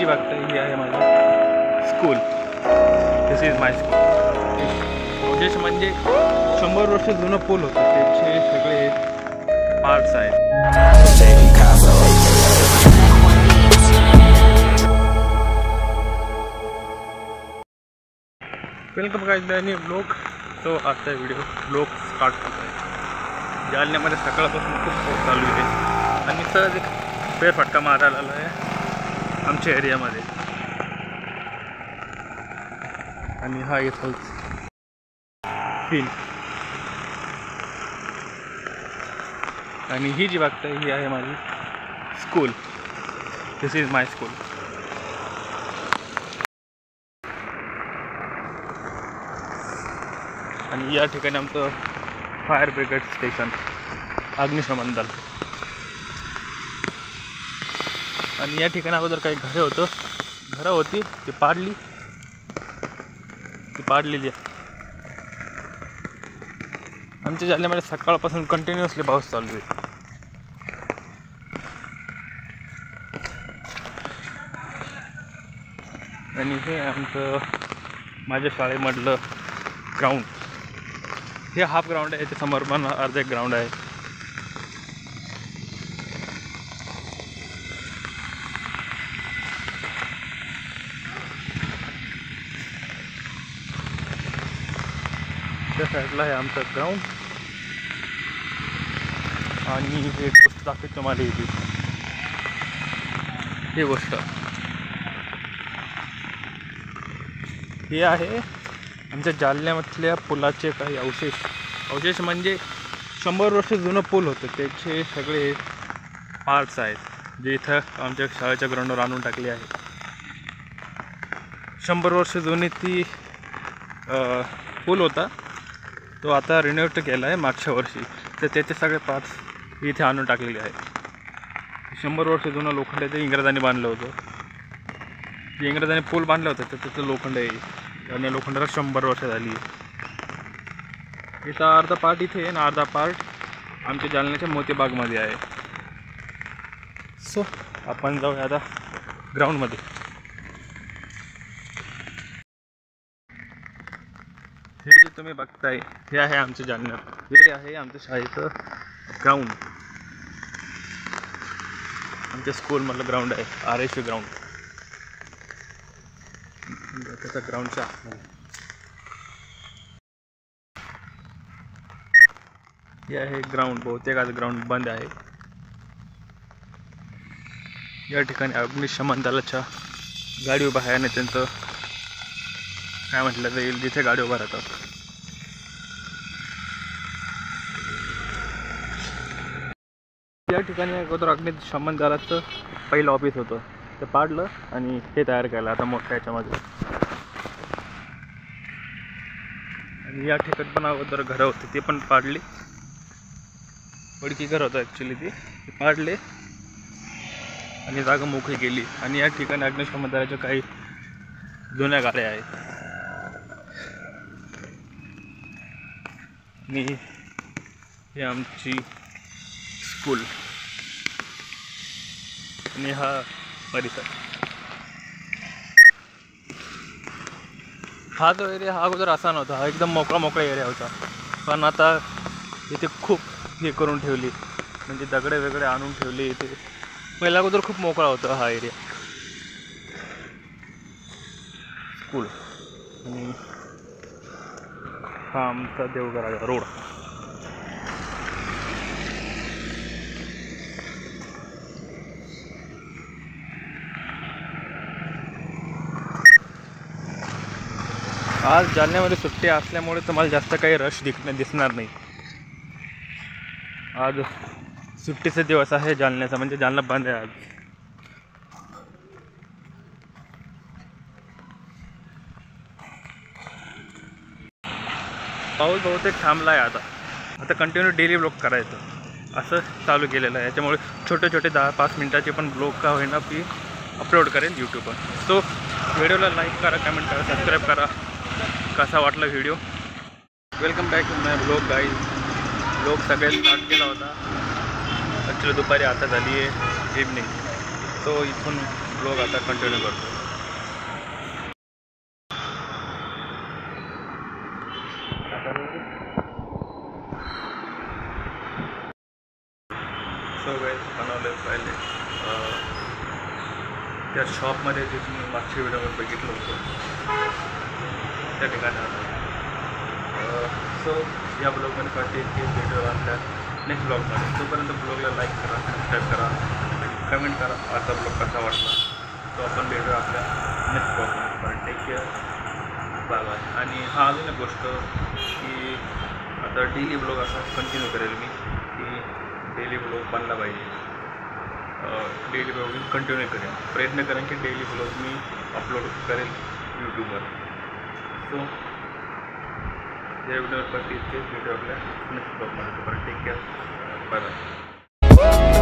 जी बघताय ही आहे माझं school. This is my school. विशेष म्हणजे 100 वर्ष जुनं पूल होतं, त्याचे सगळे पार्ट्स आहेत. वेलकम गाइस आणि ब्लॉग. तो आजचा व्हिडिओ ब्लॉग स्टार्ट करतो आहे. जालन्यामध्ये सकाळपासून खूप पाऊस चालू आहे आणि सहज एक फेरफटका मारायला आला आहे आमच्या एरियामध्ये. आणि हा येतो सीन. आणि ही जी बघताय ही आहे माझी school. This is my school. आणि या ठिकाणी आमचं फायर ब्रिगेड स्टेशन, अग्निशमन दल. आणि या ठिकाणी अगोदर काही घरं होती ती पाडलेली आहे. आमच्या जालन्यामध्ये सकाळपासून कंटिन्युअसली पाऊस चालू आहे. आणि हे आमचं माझ्या शाळेमधलं ग्राउंड. हे हाफ ग्राउंड आहे, याच्या समोर पण अर्धे ग्राउंड आहे. त्या साईडला आहे आमचं ग्राउंड. आणि हे गोष्ट दाखवतो मला इथे. ही गोष्ट हे आहे आमच्या जालन्यामधल्या पुलाचे काही अवशेष म्हणजे 100 वर्ष जुनं पूल होतं, त्याचे सगळे पार्ट्स आहेत जे इथं आमच्या शाळेच्या ग्राउंडवर आणून टाकले आहे. 100 वर्ष जुनी ती पूल होता, तो आता रिनोव्हेट केला आहे मागच्या वर्षी. तर त्याचे सगळे पार्ट्स इथे आणून टाकलेले आहेत. 100 वर्ष जुनं लोखंड ते इंग्रजांनी बांधलं होतं. जे इंग्रजांनी पूल बांधलं होतं तर त्याचं लोखंड आहे आणि लोखंडाला 100 वर्ष झाली. याचा अर्धा पार्ट इथे आहे आणि अर्धा पार्ट आमच्या जालन्याच्या मोतीबागमध्ये आहे. सो आपण जाऊया आता ग्राउंडमध्ये. हे जे तुम्ही बघताय हे आहे आमच्या जालन्यात, हे आहे आमच्या शाळेचं ग्राउंड. आमच्या स्कूलमधलं ग्राउंड आहे, RSV ग्राउंड. त्याचा ग्राउंडच्या हे आहे ग्राउंड. बहुतेक आज ग्राउंड बंद आहे. या ठिकाणी अग्निशमन दलाच्या गाडी उभा आहे आणि त्यांचं काय म्हटलं जाईल जिथे गाडी उभा राहतात. या ठिकाणी अगोदर अग्निशमन दलाचं पहिलं ऑफिस होतं, ते पाडलं आणि हे तयार केलं आता मोठ्या याच्यामध्ये. आणि या ठिकाणी पण अगोदर घरं होती, ते पण पाडली. पडकी घर होतं ॲक्च्युली, ते पाडले आणि जागा मोकळी केली. आणि या ठिकाणी अग्निशमन दलाच्या काही जुन्या गाड्या आहेत. आणि ही आमची स्कूल आणि हा परिसर. हा जो एरिया हा अगोदर असा नव्हता, हा एकदम मोकळा एरिया होता. पण आता इथे खूप हे करून ठेवली, म्हणजे दगडे वेगळे आणून ठेवले इथे. पहिल्या अगोदर खूप मोकळा होता हा एरिया. स्कूल आणि हा आमचा देवगराचा रोड. आज जालन्यामध्ये सुट्टी असल्यामुळे तुम्हाला जास्त काही रश दिसणार नाही. आज सुट्टीचा दिवस आहे जालन्याचा, म्हणजे जालना बंद आहे आज. पाऊस बहुतेक थांबला आहे आता कंटिन्यू डेली ब्लॉग करायचं असं चालू केलेलं आहे. याच्यामुळे छोटे 10-5 मिनटाचे पण ब्लॉग का होईना की अपलोड करेल यूट्यूबवर. सो व्हिडिओला लाईक करा, कमेंट करा, सबस्क्राईब करा. कसा वाटला video. Welcome back to my blog guys. Blog सगळ्यात स्टार्ट केला होता ॲक्च्युली दुपारी, आता झाली आहे इव्हनिंग. तो इथून ब्लॉग आता कंटिन्यू करतो. सो गाइस बनवले पहिले त्या शॉपमध्ये जे तुम्ही मागच्या व्हिडिओमध्ये बघितलं होतं त्या ठिकाणी आलो. सो या ब्लॉगमध्ये पाहिजे की व्हिडिओ आपल्या नेक्स्ट ब्लॉगमध्ये. तोपर्यंत ब्लॉगला लाईक करा, सबस्क्राईब करा, कमेंट करा आजचा ब्लॉग कसा वाटला. तो आपण भेटू आपल्या नेक्स्ट ब्लॉगमध्ये. पण टेक केअर, बाय बाय. आणि हा अजून एक गोष्ट की आता डेली ब्लॉग असा कंटिन्यू करेल मी की डेली ब्लॉग बनला पाहिजे. डेली ब्लॉगिंग कंटिन्यू करेन, प्रयत्न करेन की डेली ब्लॉग मी अपलोड करेल यूट्यूबवर. सो या व्हिडिओवर इतकेच. व्हिडिओ आपल्या नेक्स्ट ब्लॉगमध्ये. Take care, bye bye.